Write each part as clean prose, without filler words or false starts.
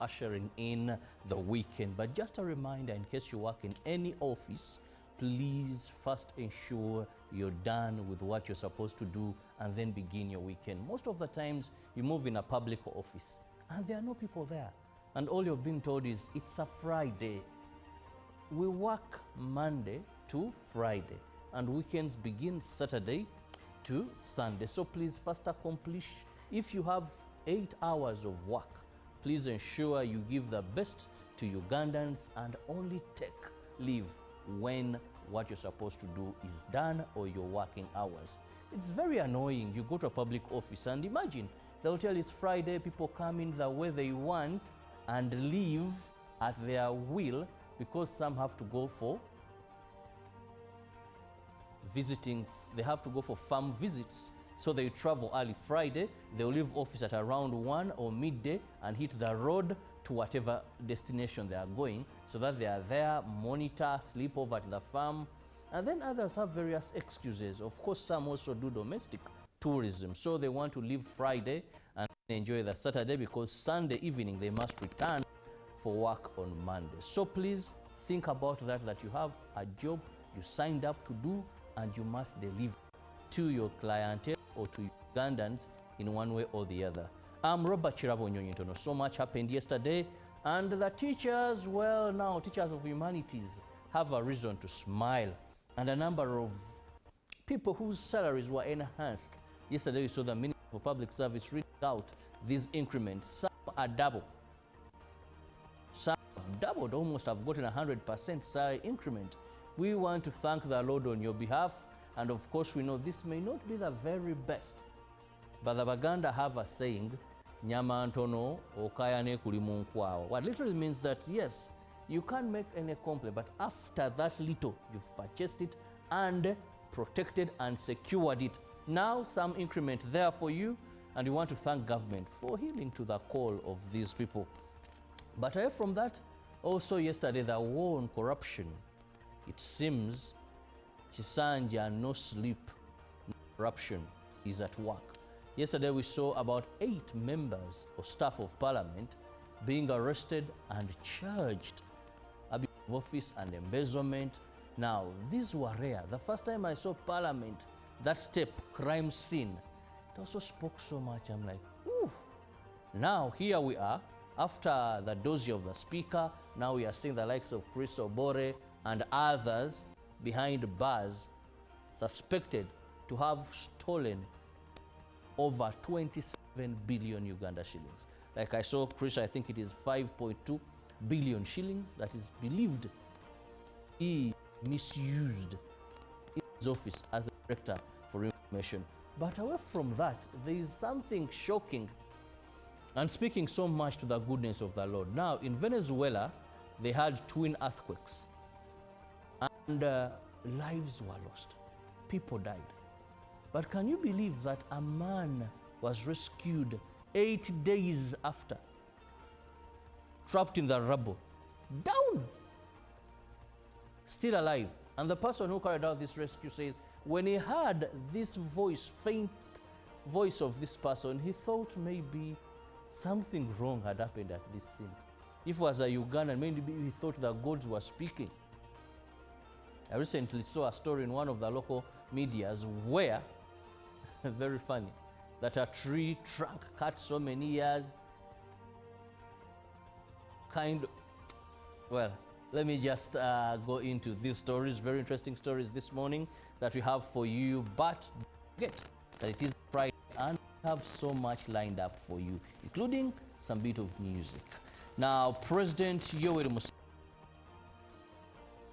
ushering in the weekend. But just a reminder, in case you work in any office, please first ensure you're done with what you're supposed to do and then begin your weekend. Most of the times you move in a public office and there are no people there, and all you've been told is it's a Friday. We work Monday to Friday and weekends begin Saturday to Sunday. So please first accomplish. If you have 8 hours of work, please ensure you give the best to Ugandans and only take leave when what you're supposed to do is done or your working hours. It's very annoying. You go to a public office and imagine they'll tell you it's Friday, people come in the way they want and leave at their will, because some have to go for visiting, they have to go for farm visits. So they travel early Friday, they'll leave office at around 1 or midday and hit the road to whatever destination they are going, so that they are there, monitor, sleep over at the farm. And then others have various excuses. Of course, some also do domestic tourism. So they want to leave Friday and enjoy the Saturday, because Sunday evening they must return for work on Monday. So please think about that you have a job you signed up to do and you must deliver to your clientele or to Ugandans in one way or the other. I'm Robert Chirabo Nyonyintono. So much happened yesterday, and the teachers, well, now teachers of humanities have a reason to smile, and a number of people whose salaries were enhanced. Yesterday we saw the Minister for Public Service read out these increments. Some are double. Some have doubled, almost have gotten 100% salary increment. We want to thank the Lord on your behalf. And of course, we know this may not be the very best, but the Baganda have a saying, "Nyama ntono okayane kuli mu nkwao." What literally means that yes, you can't make any complaint, but after that little, you've purchased it and protected and secured it. Now some increment there for you, and you want to thank government for healing to the call of these people. But away from that, also yesterday, the war on corruption, it seems Chisanja, no sleep, no corruption is at work. Yesterday we saw about 8 members or staff of parliament being arrested and charged abuse of office and embezzlement. Now these were rare. The first time I saw parliament, that step, crime scene, it also spoke so much. I'm like, ooh. Now here we are, after the dossier of the speaker, now we are seeing the likes of Chris Obore and others behind bars suspected to have stolen over 27 billion Uganda shillings. Like I saw Chris, I think it is 5.2 billion shillings that is believed he misused in his office as the director for information. But away from that, there is something shocking and speaking so much to the goodness of the Lord. Now in Venezuela, they had twin earthquakes. And lives were lost. People died. But can you believe that a man was rescued 8 days after? Trapped in the rubble. Down! Still alive. And the person who carried out this rescue says, when he heard this voice, faint voice of this person, he thought maybe something wrong had happened at this scene. If it was a Ugandan, maybe he thought the gods were speaking. I recently saw a story in one of the local medias where, very funny, that a tree trunk cut so many years, well, let me just go into these stories, very interesting stories this morning that we have for you. But don't forget that it is Friday and we have so much lined up for you, including some bit of music. Now, President Yoweri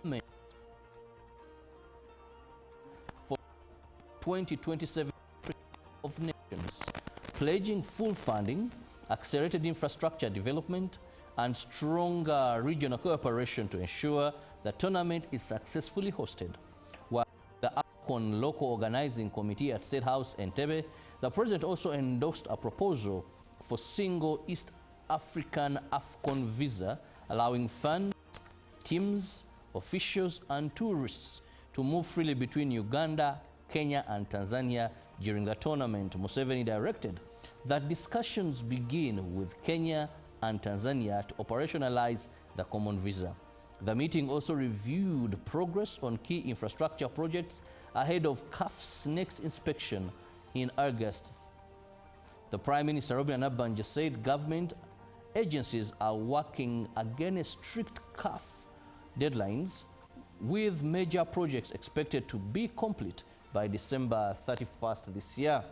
Museveni for 2027 of Nations, pledging full funding, accelerated infrastructure development, and stronger regional cooperation to ensure the tournament is successfully hosted. While the AFCON Local Organizing Committee at State House Entebbe, the President also endorsed a proposal for single East African AFCON visa, allowing fans, teams, officials, and tourists to move freely between Uganda, Kenya, and Tanzania during the tournament. Museveni directed that discussions begin with Kenya and Tanzania to operationalize the common visa. The meeting also reviewed progress on key infrastructure projects ahead of CAF's next inspection in August. The Prime Minister Robin Nabanja said government agencies are working against strict CAF deadlines, with major projects expected to be complete by December 31st this year.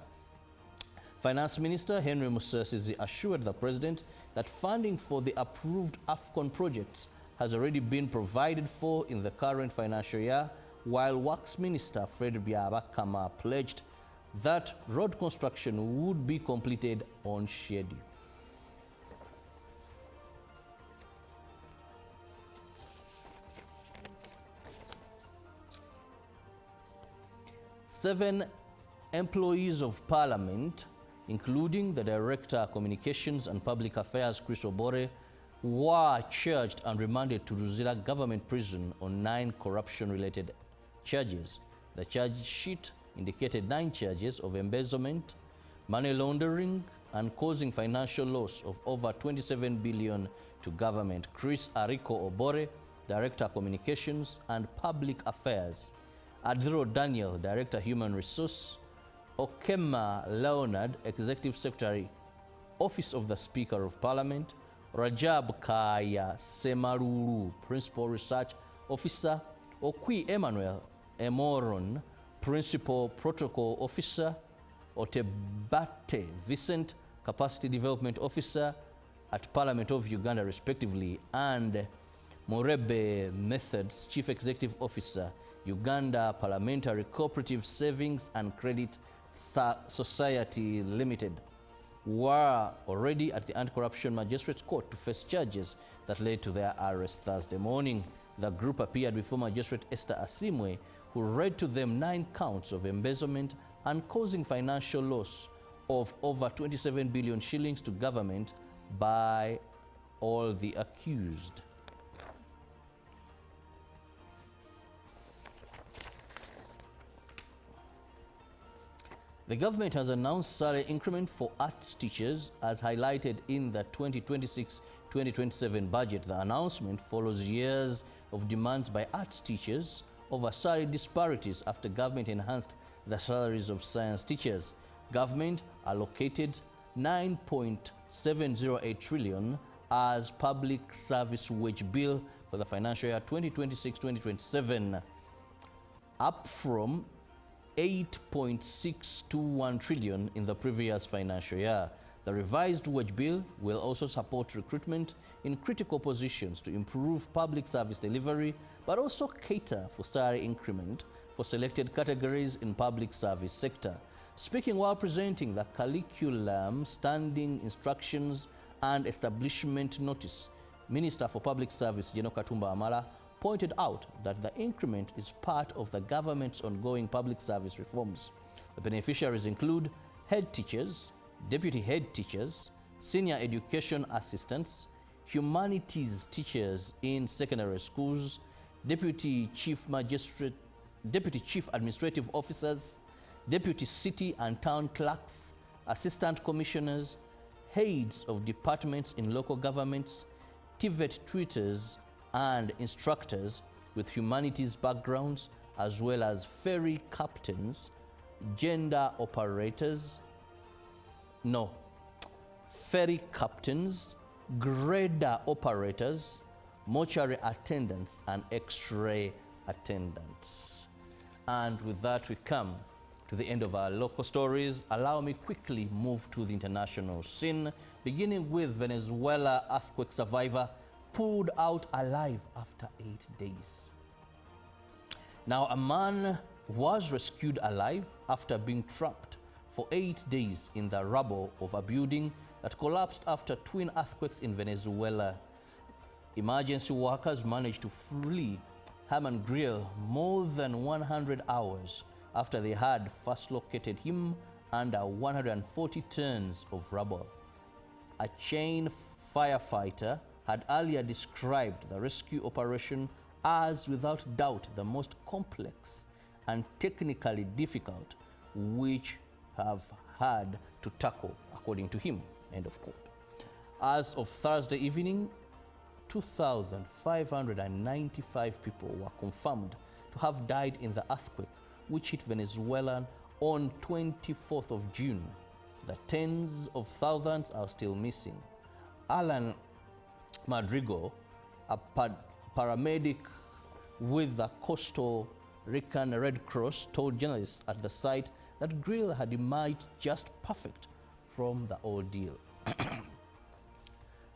Finance Minister Henry Musasizi assured the President that funding for the approved AFCON projects has already been provided for in the current financial year, while Works Minister Fred Byabakama pledged that road construction would be completed on schedule. Seven employees of Parliament, including the Director of Communications and Public Affairs, Chris Obore, were charged and remanded to Ruzira Government Prison on 9 corruption-related charges. The charge sheet indicated 9 charges of embezzlement, money laundering, and causing financial loss of over 27 billion to government. Chris Ariko Obore, Director of Communications and Public Affairs; Adro Daniel, Director Human Resource; Okema Leonard, Executive Secretary, Office of the Speaker of Parliament; Rajab Kaya Semaruru, Principal Research Officer; Okwi Emmanuel Emoron, Principal Protocol Officer; Otebate Vincent, Capacity Development Officer at Parliament of Uganda respectively, and Morebe Methods, Chief Executive Officer, Uganda Parliamentary Cooperative Savings and Credit Society Limited, were already at the Anti-Corruption Magistrates Court to face charges that led to their arrest Thursday morning. The group appeared before Magistrate Esther Asimwe, who read to them 9 counts of embezzlement and causing financial loss of over 27 billion shillings to government by all the accused. The government has announced salary increment for arts teachers as highlighted in the 2026-2027 budget. The announcement follows years of demands by arts teachers over salary disparities after government enhanced the salaries of science teachers. Government allocated 9.708 trillion as public service wage bill for the financial year 2026-2027, up from 8.621 trillion in the previous financial year. The revised wage bill will also support recruitment in critical positions to improve public service delivery, but also cater for salary increment for selected categories in public service sector. Speaking while presenting the curriculum, standing instructions and establishment notice, Minister for Public Service General Katumba Amala pointed out that the increment is part of the government's ongoing public service reforms. The beneficiaries include head teachers, deputy head teachers, senior education assistants, humanities teachers in secondary schools, deputy chief administrative officers, deputy city and town clerks, assistant commissioners, heads of departments in local governments, TVET tutors and instructors with humanities backgrounds, as well as ferry captains, ferry captains, grader operators, mortuary attendants, and x-ray attendants. And with that, we come to the end of our local stories. Allow me quickly move to the international scene, beginning with Venezuela earthquake survivor pulled out alive after 8 days. Now, a man was rescued alive after being trapped for 8 days in the rubble of a building that collapsed after twin earthquakes in Venezuela. Emergency workers managed to flee Herman Grill more than 100 hours after they had first located him under 140 tons of rubble. A chain firefighter had earlier described the rescue operation as without doubt the most complex and technically difficult which have had to tackle, according to him. End of quote. As of Thursday evening, 2,595 people were confirmed to have died in the earthquake which hit Venezuela on 24th of June. The tens of thousands are still missing. Alan Madrigal, a paramedic with the Costa Rican Red Cross, told journalists at the site that Grill had emerged just perfect from the ordeal.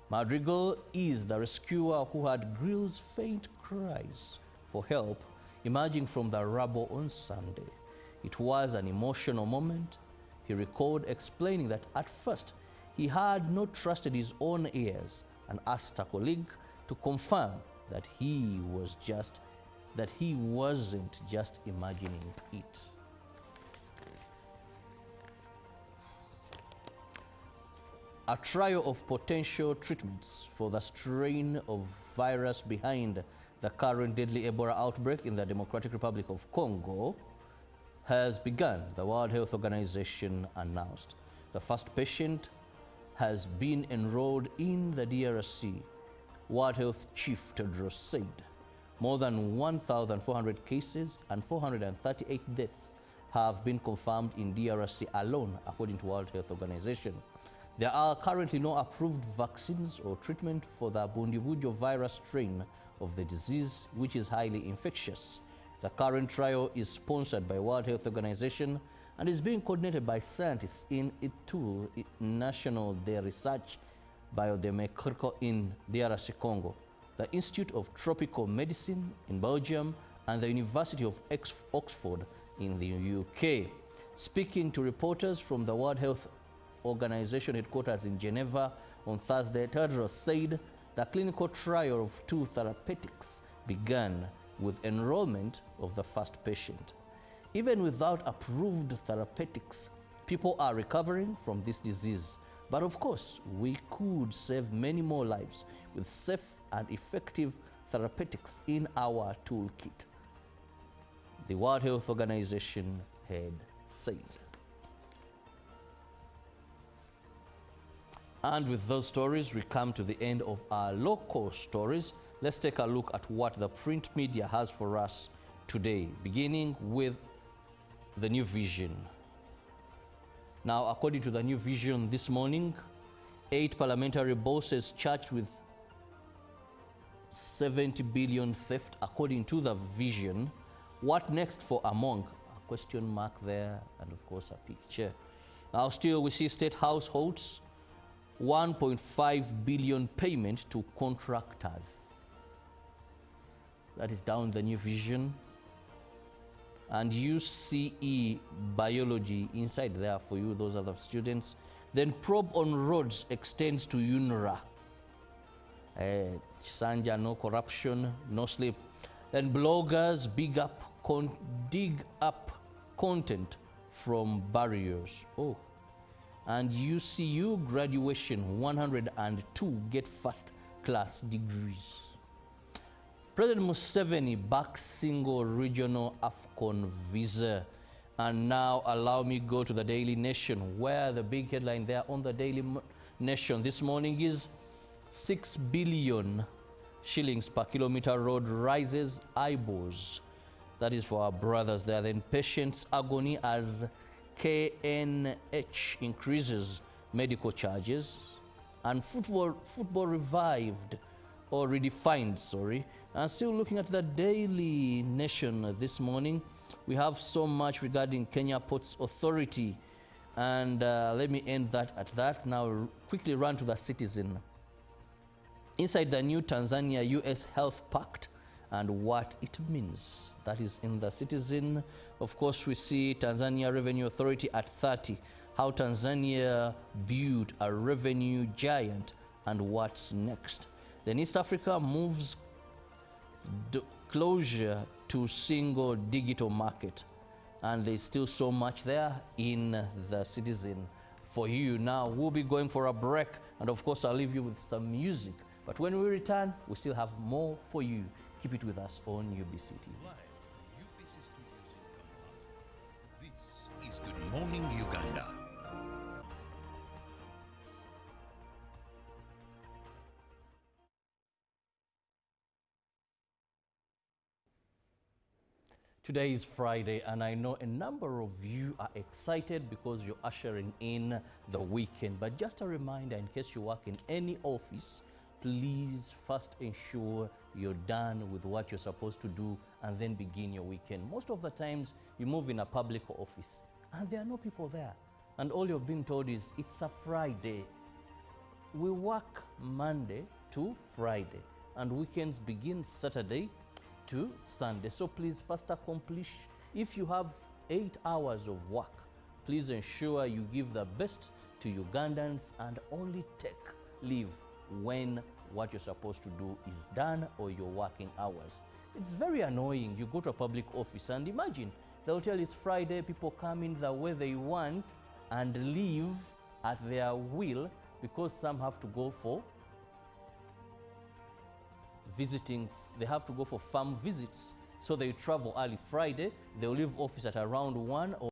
Madrigal is the rescuer who had Grill's faint cries for help emerging from the rubble on Sunday. It was an emotional moment, he recalled, explaining that at first he had not trusted his own ears and asked a colleague to confirm that he wasn't just imagining it. A trial of potential treatments for the strain of virus behind the current deadly Ebola outbreak in the Democratic Republic of Congo has begun, the World Health Organization announced. The first patient has been enrolled in the DRC, World Health Chief Tedros said. More than 1,400 cases and 438 deaths have been confirmed in DRC alone, according to World Health Organization. There are currently no approved vaccines or treatment for the Bundibugyo virus strain of the disease, which is highly infectious. The current trial is sponsored by World Health Organization and is being coordinated by scientists in Ituri National de Research Biomedical in DRC Congo, the Institute of Tropical Medicine in Belgium, and the University of Oxford in the UK. Speaking to reporters from the World Health Organization headquarters in Geneva on Thursday, Tedros said the clinical trial of 2 therapeutics began with enrollment of the first patient. Even without approved therapeutics, people are recovering from this disease. But of course, we could save many more lives with safe and effective therapeutics in our toolkit, the World Health Organization had said. And with those stories, we come to the end of our local stories. Let's take a look at what the print media has for us today, beginning with the New Vision. Now, according to the New Vision this morning, 8 parliamentary bosses charged with 70 billion theft, according to the Vision. What next for Among? A question mark there, and of course a picture. Now, still we see state households, 1.5 billion payment to contractors. That is down the New Vision. And UCE biology inside there for you, those other students. Then probe on roads extends to UNRA. Sanja, no corruption, no sleep. Then bloggers dig up content from barriers. Oh. And UCU graduation, 102 get first class degrees. President Museveni backs single regional AFCON visa. And now allow me go to the Daily Nation, where the big headline there on the Daily Nation this morning is 6 billion shillings per kilometer road rises eyeballs. That is for our brothers there. Then patients' agony as KNH increases medical charges. And football revived, or redefined, sorry. And still looking at the Daily Nation this morning, we have so much regarding Kenya Ports Authority. And let me end that at that. Now quickly run to the Citizen. Inside the new Tanzania-US Health Pact and what it means. That is in the Citizen. Of course, we see Tanzania Revenue Authority at 30. How Tanzania built a revenue giant and what's next. Then East Africa moves closure to single digital market. And there's still so much there in the Citizen for you. Now we'll be going for a break, and of course I'll leave you with some music. But when we return, we still have more for you. Keep it with us on UBC TV. Live from UBC Studios in Kampala, this is Good Morning Uganda. Today is Friday, and I know a number of you are excited because you're ushering in the weekend. But just a reminder, in case you work in any office, please first ensure you're done with what you're supposed to do and then begin your weekend. Most of the times, you move in a public office and there are no people there. And all you're being told is, it's a Friday. We work Monday to Friday, and weekends begin Saturday to Sunday. So please first accomplish. If you have 8 hours of work, please ensure you give the best to Ugandans and only take leave when what you're supposed to do is done or your working hours. It's very annoying. You go to a public office and imagine they'll tell you it's Friday, people come in the way they want and leave at their will, because some have to go for visiting, they have to go for farm visits. So they travel early Friday, they'll leave office at around 1 or